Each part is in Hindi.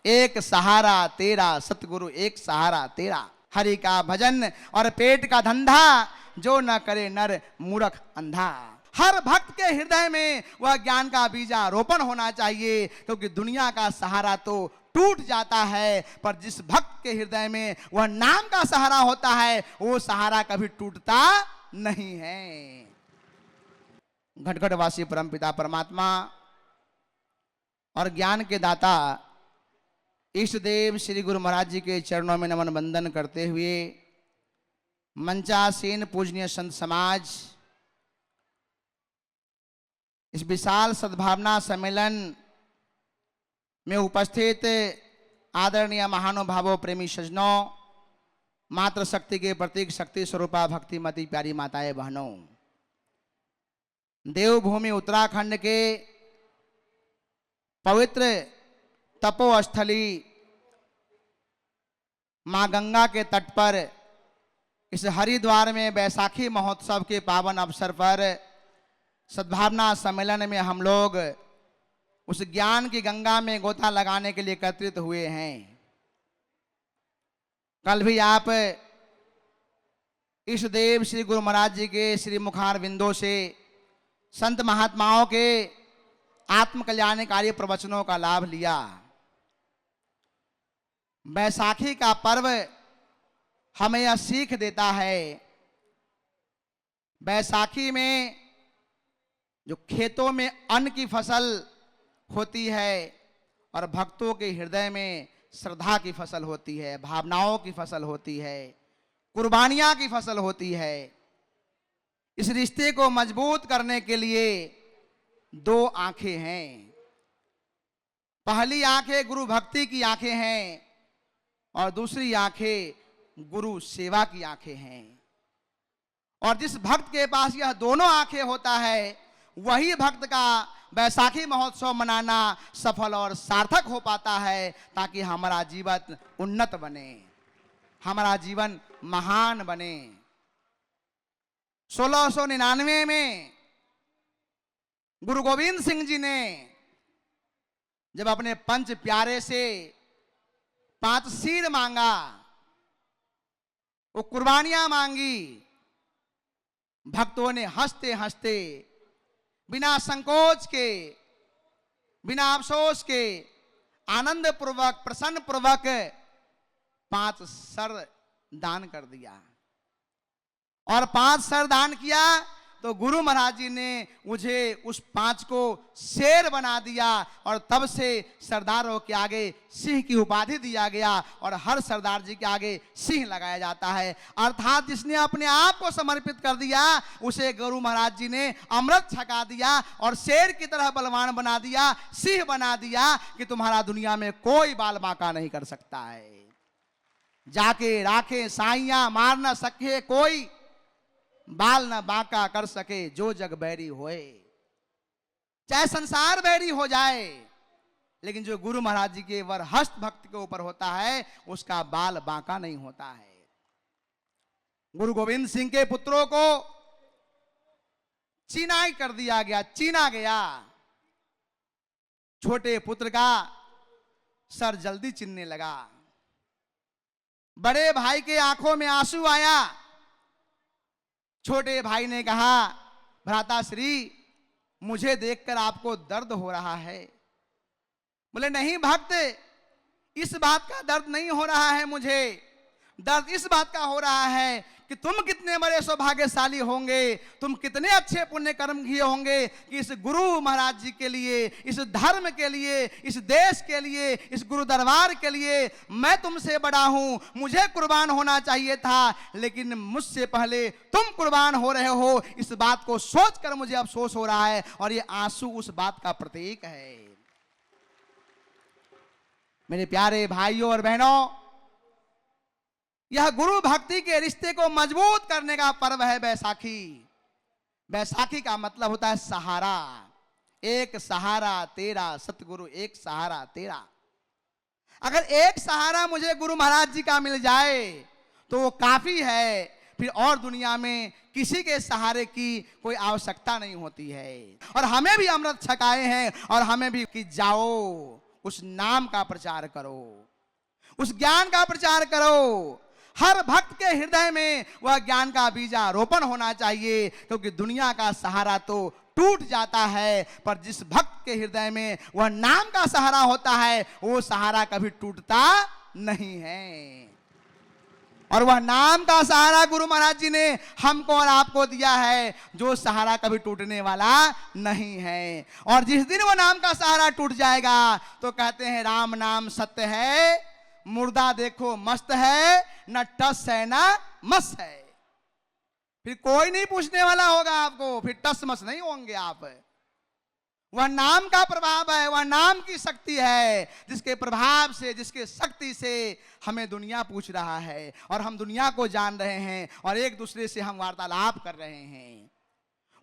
एक सहारा तेरा, सतगुरु एक सहारा तेरा। हरि का भजन और पेट का धंधा, जो न करे नर मूर्ख अंधा। हर भक्त के हृदय में वह ज्ञान का बीजारोपण होना चाहिए, क्योंकि दुनिया का सहारा तो टूट जाता है, पर जिस भक्त के हृदय में वह नाम का सहारा होता है, वो सहारा कभी टूटता नहीं है। घटघटवासी परमपिता परमात्मा और ज्ञान के दाता इष्ट देव श्री गुरु महाराज जी के चरणों में नमन वंदन करते हुए मंचासीन पूजनीय संत समाज इस विशाल सद्भावना सम्मेलन में उपस्थित आदरणीय महानुभावों, प्रेमी सज्जनों, मातृ शक्ति के प्रतीक शक्ति स्वरूपा भक्तिमती प्यारी माताएं बहनों, देवभूमि उत्तराखंड के पवित्र तपोस्थली मां गंगा के तट पर इस हरिद्वार में बैसाखी महोत्सव के पावन अवसर पर सद्भावना सम्मेलन में हम लोग उस ज्ञान की गंगा में गोता लगाने के लिए एकत्रित हुए हैं। कल भी आप इष्ट देव श्री गुरु महाराज जी के श्री मुखार बिंदों से संत महात्माओं के आत्म कल्याणकारी प्रवचनों का लाभ लिया। बैसाखी का पर्व हमें यह सीख देता है, बैसाखी में जो खेतों में अन्न की फसल होती है और भक्तों के हृदय में श्रद्धा की फसल होती है, भावनाओं की फसल होती है, कुर्बानियां की फसल होती है। इस रिश्ते को मजबूत करने के लिए दो आंखें हैं। पहली आंखें गुरु भक्ति की आंखें हैं और दूसरी आंखें गुरु सेवा की आंखें हैं। और जिस भक्त के पास यह दोनों आंखें होता है, वही भक्त का बैसाखी महोत्सव मनाना सफल और सार्थक हो पाता है, ताकि हमारा जीवन उन्नत बने, हमारा जीवन महान बने। 1699 में गुरु गोविंद सिंह जी ने जब अपने पंच प्यारे से 5 सीर मांगा, वो कुर्बानियां मांगी, भक्तों ने हंसते हंसते, बिना संकोच के, बिना अफसोस के, आनंद पूर्वक, प्रसन्न पूर्वक 5 सर दान कर दिया। और 5 सर दान किया तो गुरु महाराज जी ने मुझे उस 5 को शेर बना दिया, और तब से सरदारों के आगे सिंह की उपाधि दिया गया, और हर सरदार जी के आगे सिंह लगाया जाता है। अर्थात जिसने अपने आप को समर्पित कर दिया, उसे गुरु महाराज जी ने अमृत छका दिया और शेर की तरह बलवान बना दिया, सिंह बना दिया, कि तुम्हारा दुनिया में कोई बाल बांका नहीं कर सकता है। जाके राखे साइयां, मार न सके कोई, बाल न बांका कर सके जो जग बैरी होए। चाहे संसार बैरी हो जाए, लेकिन जो गुरु महाराज जी के वरहस्त भक्त के ऊपर होता है, उसका बाल बांका नहीं होता है। गुरु गोविंद सिंह के पुत्रों को चीनाई कर दिया गया, चीना गया। छोटे पुत्र का सर जल्दी चिन्हने लगा। बड़े भाई के आंखों में आंसू आया। छोटे भाई ने कहा, भ्राताश्री, मुझे देखकर आपको दर्द हो रहा है। बोले, नहीं भक्त, इस बात का दर्द नहीं हो रहा है, मुझे दर्द इस बात का हो रहा है कि तुम कितने बड़े सौभाग्यशाली होंगे, तुम कितने अच्छे पुण्य कर्म किए होंगे कि इस गुरु महाराज जी के लिए, इस धर्म के लिए, इस देश के लिए, इस गुरु दरबार के लिए मैं तुमसे बड़ा हूं, मुझे कुर्बान होना चाहिए था, लेकिन मुझसे पहले तुम कुर्बान हो रहे हो। इस बात को सोचकर मुझे अफसोस हो रहा है, और ये आंसू उस बात का प्रतीक है। मेरे प्यारे भाइयों और बहनों, यह गुरु भक्ति के रिश्ते को मजबूत करने का पर्व है बैसाखी। बैसाखी का मतलब होता है सहारा। एक सहारा तेरा, सतगुरु एक सहारा तेरा। अगर एक सहारा मुझे गुरु महाराज जी का मिल जाए तो वो काफी है, फिर और दुनिया में किसी के सहारे की कोई आवश्यकता नहीं होती है। और हमें भी अमृत छकाए हैं, और हमें भी कि जाओ उस नाम का प्रचार करो, उस ज्ञान का प्रचार करो। हर भक्त के हृदय में वह ज्ञान का बीजारोपण होना चाहिए, क्योंकि दुनिया का सहारा तो टूट जाता है, पर जिस भक्त के हृदय में वह नाम का सहारा होता है वो सहारा कभी टूटता नहीं है। और वह नाम का सहारा गुरु महाराज जी ने हमको और आपको दिया है, जो सहारा कभी टूटने वाला नहीं है। और जिस दिन वो नाम का सहारा टूट जाएगा तो कहते हैं राम नाम सत्य है, मुर्दा देखो मस्त है, न टस है न मस है। फिर कोई नहीं पूछने वाला होगा आपको, फिर टस मस नहीं होंगे आप। वह नाम का प्रभाव है, वह नाम की शक्ति है, जिसके प्रभाव से, जिसके शक्ति से हमें दुनिया पूछ रहा है और हम दुनिया को जान रहे हैं और एक दूसरे से हम वार्तालाप कर रहे हैं।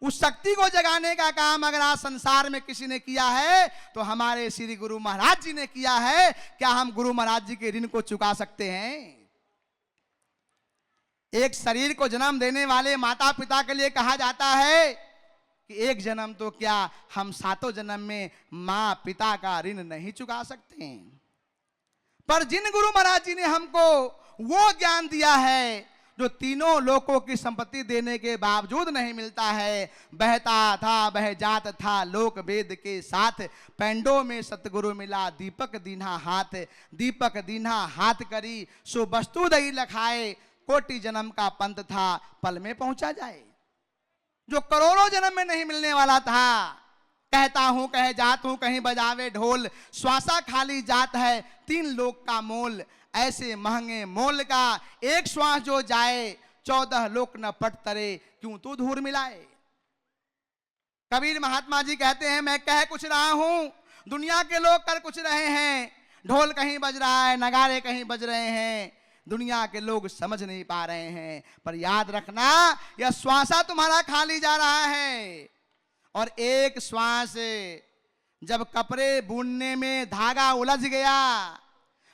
उस शक्ति को जगाने का काम अगर आज संसार में किसी ने किया है तो हमारे श्री गुरु महाराज जी ने किया है। क्या हम गुरु महाराज जी के ऋण को चुका सकते हैं? एक शरीर को जन्म देने वाले माता पिता के लिए कहा जाता है कि एक जन्म तो क्या, हम 7 जन्म में मां पिता का ऋण नहीं चुका सकते। पर जिन गुरु महाराज जी ने हमको वो ज्ञान दिया है जो तीनों लोकों की संपत्ति देने के बावजूद नहीं मिलता है, बहता था बह जात था लोक वेद के साथ, पैंडों में सतगुरु मिला दीपक दीन्हा हाथ, दीपक दीन्हा हाथ करी सो वस्तु दही लखाए, कोटि जन्म का पंथ था पल में पहुंचा जाए। जो करोड़ों जन्म में नहीं मिलने वाला था, कहता हूं कहे जात हूं कहीं बजावे ढोल, श्वासा खाली जात है 3 लोक का मोल, ऐसे महंगे मोल का एक श्वास जो जाए, 14 लोक न पट तरे क्यों तू धूर मिलाए। कबीर महात्मा जी कहते हैं मैं कह कुछ रहा हूं, दुनिया के लोग कर कुछ रहे हैं, ढोल कहीं बज रहा है, नगारे कहीं बज रहे हैं, दुनिया के लोग समझ नहीं पा रहे हैं। पर याद रखना यह श्वासा तुम्हारा खाली जा रहा है, और एक श्वास जब कपड़े बुनने में धागा उलझ गया,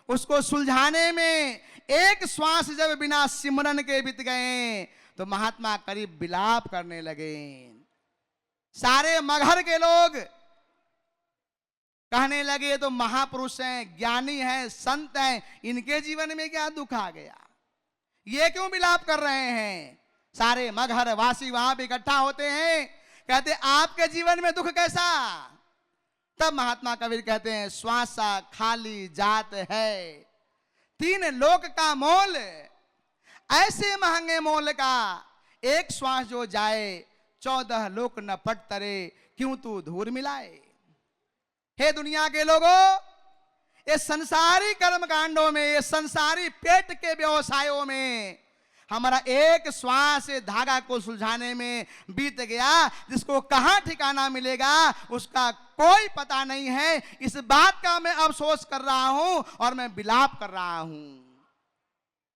उसको सुलझाने में एक श्वास जब बिना सिमरन के बीत गए तो महात्मा करीब विलाप करने लगे। सारे मगहर के लोग कहने लगे तो महापुरुष हैं, ज्ञानी हैं, संत हैं, इनके जीवन में क्या दुख आ गया, ये क्यों विलाप कर रहे हैं। सारे मगहर वासी वहां पे इकट्ठा होते हैं, कहते आपके जीवन में दुख कैसा। तब महात्मा कबीर कहते हैं श्वासा खाली जात है 3 लोक का मोल, ऐसे महंगे मोल का एक श्वास जो जाए, 14 लोक न पट तरे क्यों तू धूर मिलाए। हे दुनिया के लोगों, ये संसारी कर्म कांडों में, ये संसारी पेट के व्यवसायों में हमारा एक श्वास धागा को सुलझाने में बीत गया, जिसको कहां ठिकाना मिलेगा उसका कोई पता नहीं है। इस बात का मैं अफसोस कर रहा हूं और मैं विलाप कर रहा हूं।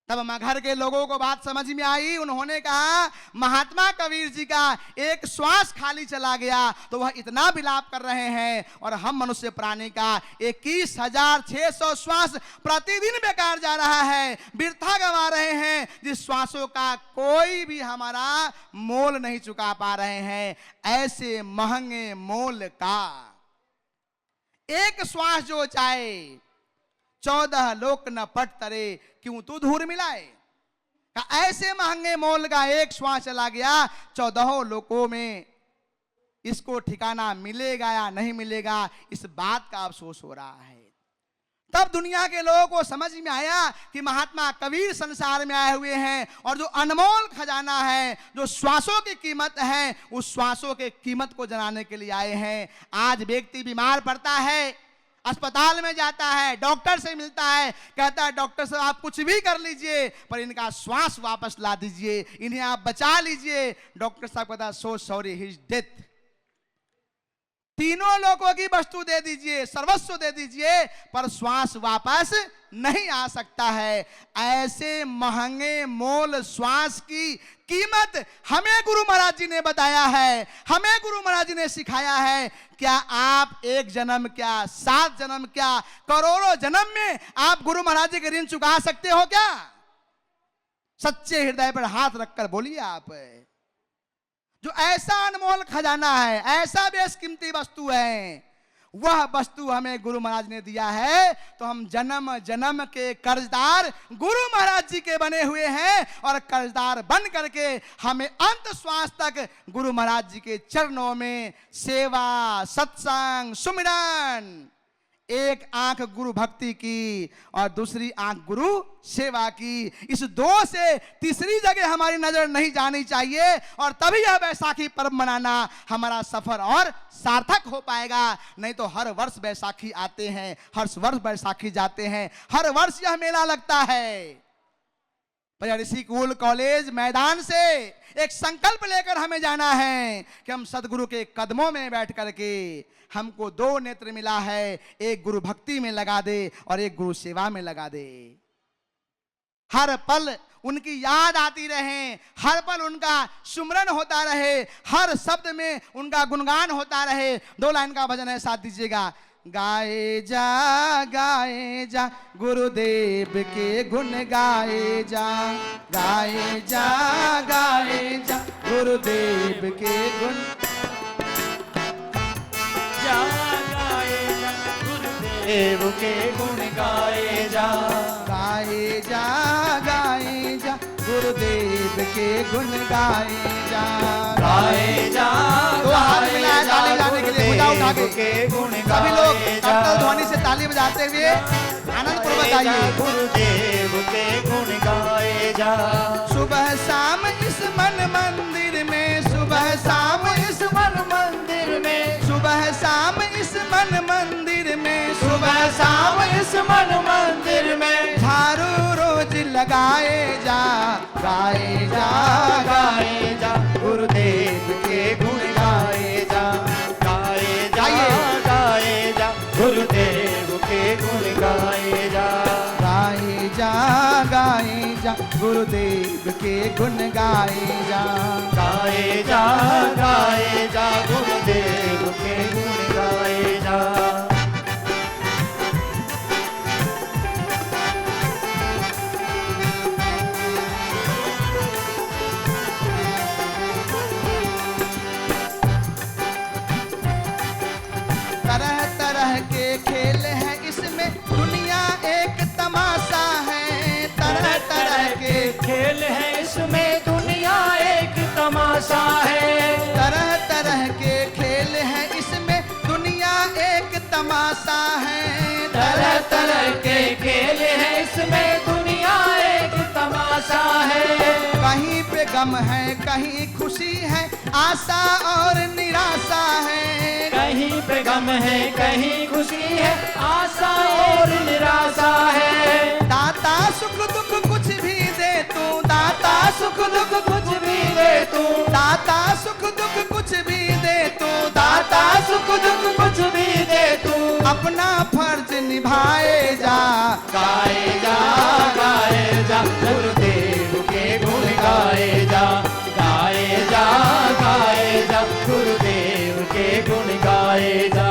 तब मगहर के लोगों को बात समझ में आई, उन्होंने कहा महात्मा कबीर जी का एक श्वास खाली चला गया तो वह इतना विलाप कर रहे हैं, और हम मनुष्य प्राणी का 21,600 श्वास प्रतिदिन बेकार जा रहा है, वृथा गंवा रहे हैं, जिस श्वासों का कोई भी हमारा मोल नहीं चुका पा रहे हैं। ऐसे महंगे मोल का एक श्वास जो जाए, 14 लोक न पट तरे क्यों तू धूर मिलाए। ऐसे महंगे मोल का एक श्वास चला गया, 14 लोकों में इसको ठिकाना मिलेगा या नहीं मिलेगा, इस बात का अफसोस हो रहा है। तब दुनिया के लोगों को समझ में आया कि महात्मा कबीर संसार में आए हुए हैं, और जो अनमोल खजाना है, जो श्वासों की कीमत है, उस श्वासों के कीमत को जनाने के लिए आए हैं। आज व्यक्ति बीमार पड़ता है, अस्पताल में जाता है, डॉक्टर से मिलता है, कहता है डॉक्टर साहब आप कुछ भी कर लीजिए पर इनका श्वास वापस ला दीजिए, इन्हें आप बचा लीजिए। डॉक्टर साहब कहता है सो सॉरी हिज डेथ, तीनों लोगों की वस्तु दे दीजिए, सर्वस्व दे दीजिए, पर श्वास वापस नहीं आ सकता है। ऐसे महंगे मोल श्वास की कीमत हमें गुरु महाराज जी ने बताया है, हमें गुरु महाराज जी ने सिखाया है। क्या आप एक जन्म, क्या 7 जन्म, क्या करोड़ों जन्म में आप गुरु महाराज जी के ऋण चुका सकते हो क्या? सच्चे हृदय पर हाथ रखकर बोलिए आप। जो ऐसा अनमोल खजाना है, ऐसा बेशकीमती वस्तु है, वह वस्तु हमें गुरु महाराज ने दिया है, तो हम जन्म जन्म के कर्जदार गुरु महाराज जी के बने हुए हैं। और कर्जदार बन करके हमें अंत श्वास तक गुरु महाराज जी के चरणों में सेवा, सत्संग, सुमिरन, एक आंख गुरु भक्ति की और दूसरी आंख गुरु सेवा की, इस दो से तीसरी जगह हमारी नजर नहीं जानी चाहिए। और तभी यह बैसाखी पर्व मनाना हमारा सफर और सार्थक हो पाएगा। नहीं तो हर वर्ष बैसाखी आते हैं, हर वर्ष बैसाखी जाते हैं, हर वर्ष यह मेला लगता है। पर ऋषि कुल कॉलेज मैदान से एक संकल्प लेकर हमें जाना है कि हम सदगुरु के कदमों में बैठ करके, हमको दो नेत्र मिला है, एक गुरु भक्ति में लगा दे और एक गुरु सेवा में लगा दे। हर पल उनकी याद आती रहे, हर पल उनका सुमरन होता रहे, हर शब्द में उनका गुणगान होता रहे। 2 लाइन का भजन है, साथ दीजिएगा। गाए जा गुरुदेव के गुण गाए जा, गाए जा गुरुदेव के गुण गुरुदेव के गुण गाए जा, गाए जा गुरुदेव के गुण गाए जा, गाए जा, तो हाथ मिलाए ताली बजाने के लिए, मुद्दा उठा के गुण सभी लोग करतल ध्वनि से ताली बजाते हुए आनंद पूर्वक गाइए। गुरुदेव के गुण गाए जा। सुबह शाम इस मन मंदिर में, सुबह शाम इस मन मंदिर में, सुबह शाम इस मन मंदिर में, सुबह शाम इस मन मंदिर में झाड़ू रोज लगाए जा, गाए जा गुरुदेव के गुण गाए जा, गाए जा गुरुदेव के गुण गाए जा, गाए जा गुरुदेव के गुण गाए जा, गाए जा गुरुदेव के गुण गाए जा। तरह तरह के खेल हैं इसमें, दुनिया एक तमाशा है। तरह तरह के खेल है इसमें, दुनिया एक तमाशा है। तरह तरह के खेल हैं इसमें, दुनिया एक तमाशा है। तरह तरह के खेल है इसमें, दुनिया एक तमाशा है। कहीं पे गम है, कहीं खुशी है, आशा और निराशा है। कहीं पे गम है, कहीं खुशी है, आशा और निराशा है। दाता सुख दुख कुछ भी दे तू, दाता सुख दुख कुछ भी दे तू, दाता सुख दुख कुछ भी दे तू, दाता सुख दुख कुछ भी दे तू। अपना फर्ज निभाए जा, गाए जा गुरुदेव के गुण गाए जा, गाए जा गुरुदेव के गुण गाए जा।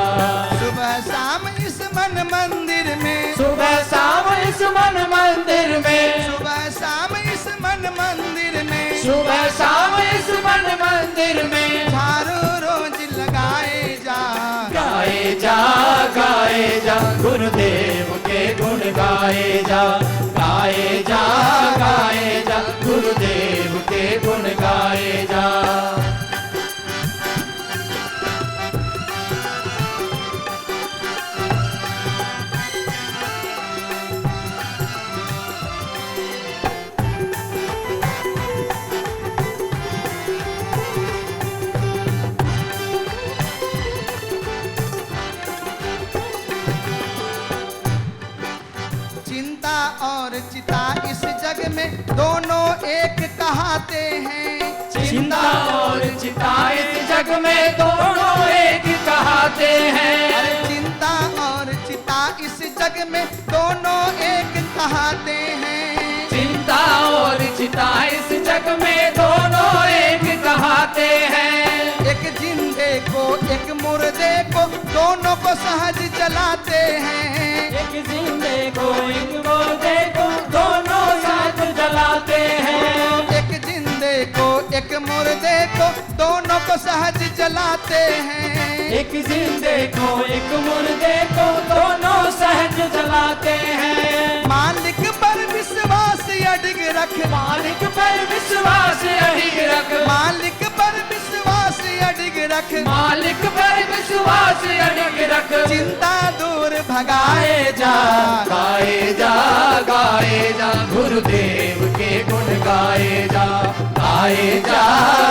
सुबह शाम इस मन मंदिर में, सुबह शाम इस मन मंदिर में, सुबह शाम इस मन मंदिर में, सुबह शाम इस मन मंदिर में झाड़ू रोज लगाए जा, गाए जा गुरुदेव के गुण गाए जा, गाए जा गुरुदेव के गुण गाए जा। चिंता और चिता इस जग में दोनों एक कहाते हैं। चिंता और चिता इस जग में दोनों एक कहाते हैं। अरे चिंता और चिता इस जग में दोनों एक कहाते हैं। चिंता और चिता इस जग में दोनों एक कहाते हैं। एक जिंदे को एक मुर्दे को दोनों को सहज जलाते हैं। एक जिंदे को एक मुर्दे को दोनों साथ जलाते हैं। एक जिंदे को एक मुर्दे को दोनों को सहज जलाते हैं। एक जिंदे को एक मुर्दे को दोनों सहज जलाते हैं। मालिक पर विश्वास अडिग रख, मालिक पर विश्वास अडिग रख, मालिक पर विश्वास अडिग रख, मालिक पर विश्वास अडिग रख। चिंता दूर भगाए जा, गाए जा, गाए जा, गुरुदेव के गुण गाए जा, गाए जा,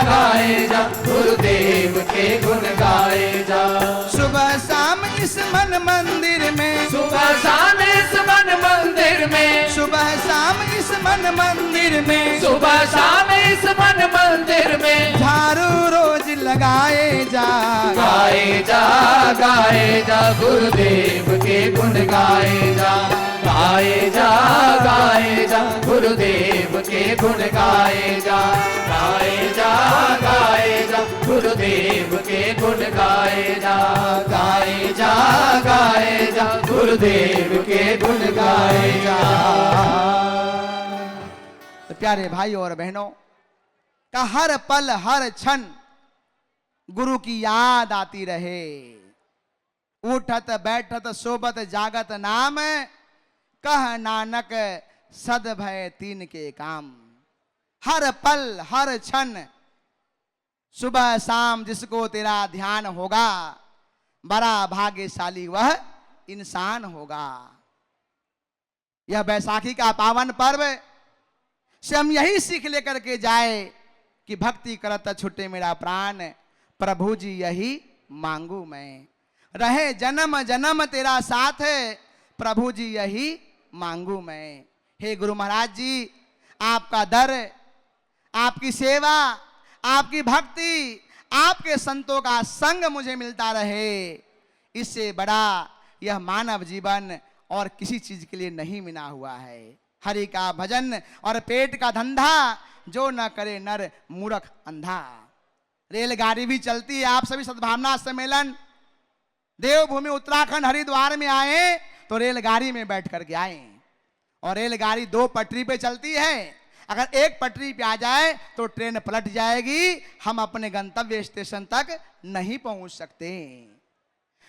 गाए जा, गुरुदेव के गुण गाए जा। सुबह शाम इस मन मंदिर में, सुबह शाम इस मन मंदिर में, सुबह शाम इस मन मंदिर में, सुबह शाम इस मन मंदिर में झाड़ू रोज लगाए जा, गाए जा, गाए जा, गुरुदेव के गुण गाए जा, गाए जा, गाए जा, गुरुदेव के गुण गाए जा, गाए जा, गाए जा, गुरुदेव के गुण गाए जा, गाए जा, गाए जा, गुरुदेव के गुण गाए जा। तो प्यारे भाइयों और बहनों का हर पल हर क्षण गुरु की याद आती रहे। उठत बैठत सोबत जागत नाम, कह नानक सद भय तीन के काम। हर पल हर क्षण सुबह शाम जिसको तेरा ध्यान होगा, बड़ा भाग्यशाली वह इंसान होगा। यह बैसाखी का पावन पर्व से हम यही सीख लेकर के जाए कि भक्ति करत छुटे मेरा प्राण, प्रभु जी यही मांगू मैं। रहे जन्म जन्म तेरा साथ, प्रभु जी यही मांगू मैं। हे गुरु महाराज जी, आपका दर, आपकी सेवा, आपकी भक्ति, आपके संतों का संग मुझे मिलता रहे, इससे बड़ा यह मानव जीवन और किसी चीज के लिए नहीं मिला हुआ है। हरि का भजन और पेट का धंधा, जो न करे नर मूर्ख अंधा। रेलगाड़ी भी चलती है। आप सभी सद्भावना सम्मेलन देवभूमि उत्तराखंड हरिद्वार में आए तो रेलगाड़ी में बैठ करके आए, और रेलगाड़ी दो पटरी पे चलती है। अगर एक पटरी पे आ जाए तो ट्रेन पलट जाएगी, हम अपने गंतव्य स्टेशन तक नहीं पहुंच सकते।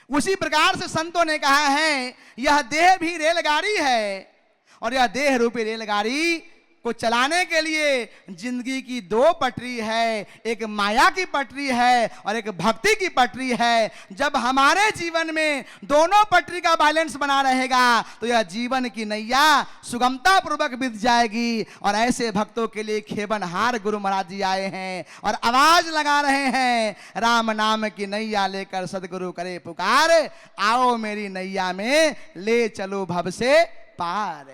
उसी प्रकार से संतों ने कहा है, यह देह भी रेलगाड़ी है, और यह देह रूपी रेलगाड़ी को चलाने के लिए जिंदगी की दो पटरी है, एक माया की पटरी है और एक भक्ति की पटरी है। जब हमारे जीवन में दोनों पटरी का बैलेंस बना रहेगा तो यह जीवन की नैया सुगमता पूर्वक बीत जाएगी। और ऐसे भक्तों के लिए खेबनहार गुरु महाराज जी आए हैं और आवाज लगा रहे हैं, राम नाम की नैया लेकर सदगुरु करे पुकार, आओ मेरी नैया में ले चलो भव से पार।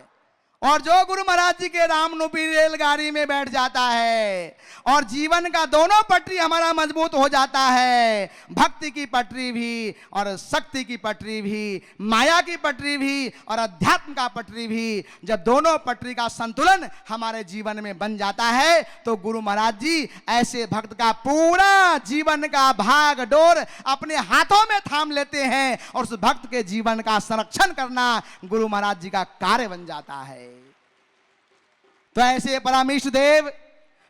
और जो गुरु महाराज जी के राम रूपी रेलगाड़ी में बैठ जाता है और जीवन का दोनों पटरी हमारा मजबूत हो जाता है, भक्ति की पटरी भी और शक्ति की पटरी भी, माया की पटरी भी और अध्यात्म का पटरी भी, जब दोनों पटरी का संतुलन हमारे जीवन में बन जाता है तो गुरु महाराज जी ऐसे भक्त का पूरा जीवन का भाग डोर अपने हाथों में थाम लेते हैं, और उस भक्त के जीवन का संरक्षण करना गुरु महाराज जी का कार्य बन जाता है। तो ऐसे परमेश्वर देव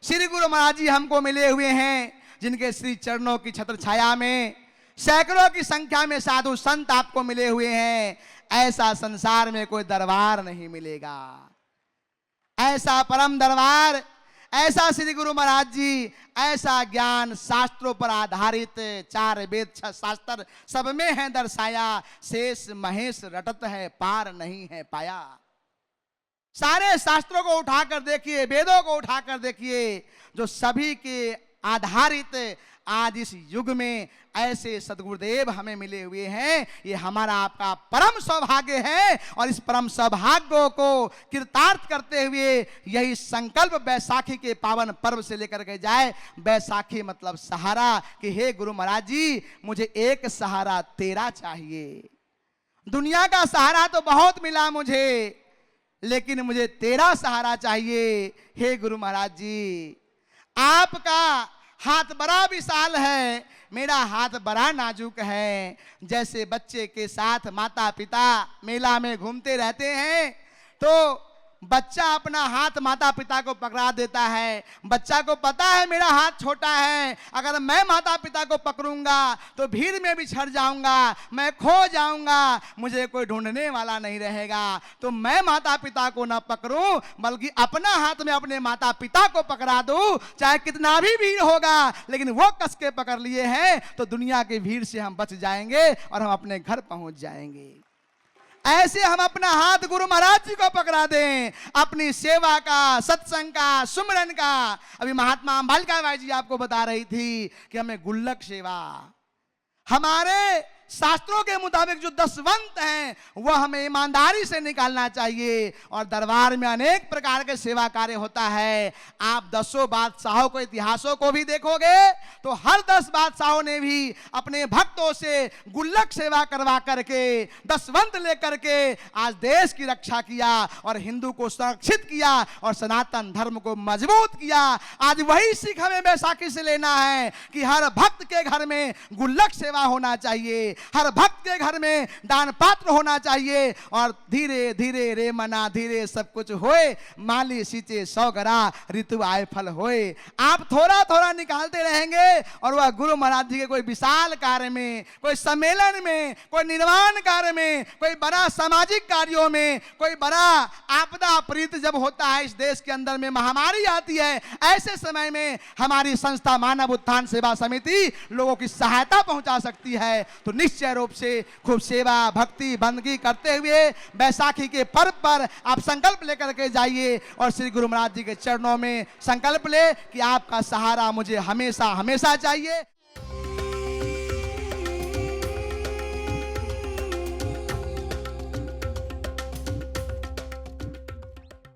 श्री गुरु महाराज जी हमको मिले हुए हैं, जिनके श्री चरणों की छत्र छाया में सैकड़ों की संख्या में साधु संत आपको मिले हुए हैं। ऐसा संसार में कोई दरबार नहीं मिलेगा, ऐसा परम दरबार, ऐसा श्री गुरु महाराज जी, ऐसा ज्ञान शास्त्रों पर आधारित 4 वेद 6 शास्त्र सब में है दर्शाया, शेष महेश रटत है पार नहीं है पाया। सारे शास्त्रों को उठाकर देखिए, वेदों को उठाकर देखिए, जो सभी के आधारित आज इस युग में ऐसे सदगुरुदेव हमें मिले हुए हैं। ये हमारा आपका परम सौभाग्य है, और इस परम सौभाग्य को कृतार्थ करते हुए यही संकल्प बैसाखी के पावन पर्व से लेकर के जाए। बैसाखी मतलब सहारा, कि हे गुरु महाराज जी, मुझे एक सहारा तेरा चाहिए। दुनिया का सहारा तो बहुत मिला मुझे, लेकिन मुझे तेरा सहारा चाहिए। हे गुरु महाराज जी, आपका हाथ बड़ा विशाल है, मेरा हाथ बड़ा नाजुक है। जैसे बच्चे के साथ माता पिता मेला में घूमते रहते हैं तो बच्चा अपना हाथ माता पिता को पकड़ा देता है। बच्चा को पता है मेरा हाथ छोटा है, अगर मैं माता पिता को पकड़ूंगा तो भीड़ में बिछड़ जाऊंगा, मैं खो जाऊंगा, मुझे कोई ढूंढने वाला नहीं रहेगा। तो मैं माता पिता को ना पकड़ूं बल्कि अपना हाथ में अपने माता पिता को पकड़ा दूं, चाहे कितना भी भीड़ होगा, लेकिन वो कस के पकड़ लिए हैं तो दुनिया की भीड़ से हम बच जाएंगे और हम अपने घर पहुंच जाएंगे। ऐसे हम अपना हाथ गुरु महाराज जी को पकड़ा दें, अपनी सेवा का, सत्संग का, सुमरन का। अभी महात्मा अंबालिका बाई जी आपको बता रही थी कि हमें गुल्लक सेवा, हमारे शास्त्रों के मुताबिक जो दसवंत हैं वह हमें ईमानदारी से निकालना चाहिए। और दरबार में अनेक प्रकार के सेवा कार्य होता है। आप 10 बादशाहों को, इतिहासों को भी देखोगे तो हर 10 बादशाहों ने भी अपने भक्तों से गुल्लक सेवा करवा करके, दसवंत लेकर के आज देश की रक्षा किया और हिंदू को सुरक्षित किया और सनातन धर्म को मजबूत किया। आज वही सीख हमें बैसाखी से लेना है कि हर भक्त के घर में गुल्लक सेवा होना चाहिए, हर भक्त के घर में दान पात्र होना चाहिए। और धीरे धीरे रे मना धीरे सब कुछ होए, माली सींचे 100 गरा ऋतु आए फल होए। आप थोड़ा थोड़ा निकालते रहेंगे और वह गुरु महाराज जी के कोई विशाल कार्य में, कोई सम्मेलन में, कोई निर्माण कार्य में, कोई बड़ा सामाजिक कार्यों में, कोई बड़ा आपदा प्रीत जब होता है इस देश के अंदर में, महामारी आती है, ऐसे समय में हमारी संस्था मानव उत्थान सेवा समिति लोगों की सहायता पहुंचा सकती है। तो निश्चय रूप से खूब सेवा भक्ति बंदगी करते हुए बैसाखी के पर्व पर आप संकल्प लेकर के जाइए और श्री गुरु महाराज जी के चरणों में संकल्प ले कि आपका सहारा मुझे हमेशा हमेशा चाहिए।